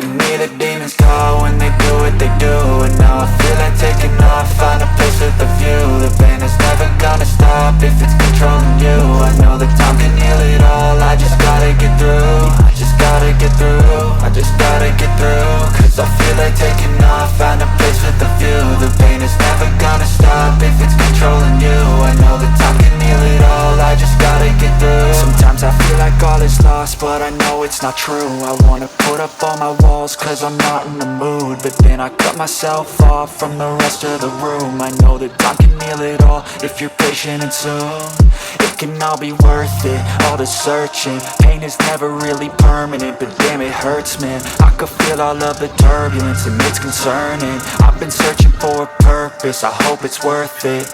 can hear the demons call when they do what they do. And now I feel like taking off, find a place with a view. The pain is never gonna stop if it's controlling you. I know that time can heal it all, I just gotta get through. I just gotta get through, I just gotta get through. Cause I feel like taking off, find a place with a view. The pain is never gonna stop if it's controlling you. I know that time can heal it all, I just gotta get through. Sometimes I feel like all is lost, but I know it's not true. I wanna put up all my walls cause I'm not in the mood, but then I cut myself off from the rest of the room. I know that time can heal it all if you're patient and soon. It can all be worth it, all the searching. Pain is never really permanent, but damn it hurts, man. I could feel all of the turbulence and it's concerning. I've been searching for a purpose, I hope it's worth it.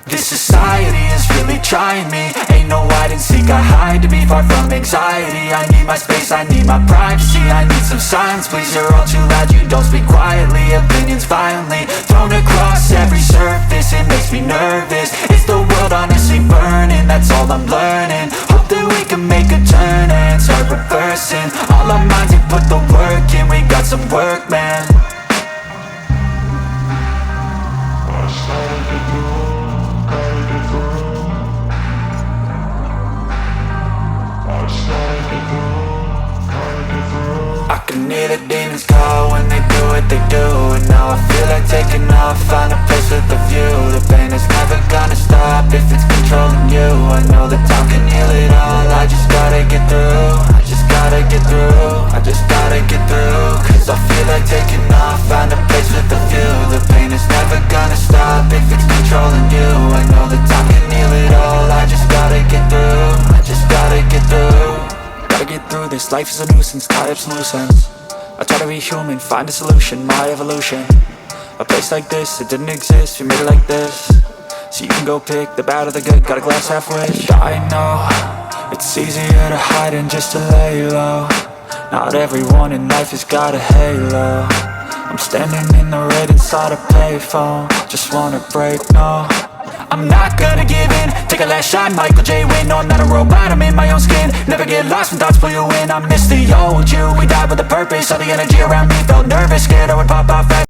This society is really trying me. Ain't no hide and seek, I hide to be far from anxiety. I need my space, I need my privacy. I need some silence, please, you're all too loud. You don't speak quietly, opinions violently thrown across every surface. It makes me nervous, is the world honestly burning? That's all I'm learning. Hope that we can make a turn and start reversing. All our minds have put the work in, we got some work, man. I can hear the demons call when they do what they do. And now I feel like taking off, find a place with a view. The pain is never gonna stop if it's controlling you. I know that time can heal it all, I just gotta get through. I just gotta get through, I just gotta get through. Cause I feel like taking off, find a place with a view. The pain is never gonna stop if it's controlling you. I know that time can heal it all, I just gotta get through. I just gotta get through. Gotta get through this, life is a nuisance, tie up some loose ends. I try to be human, find a solution, my evolution. A place like this, it didn't exist, we made it like this. So you can go pick the bad or the good, got a glass halfway. I know, it's easier to hide than just to lay low. Not everyone in life has got a halo. I'm standing in the red inside a payphone, just wanna break, no. I'm not gonna give in, take a last shot, Michael J. Win. No, I'm not a robot, I'm in my own skin. Never get lost when thoughts pull you in. I miss the old you, we died with a purpose. All the energy around me felt nervous, scared I would pop off.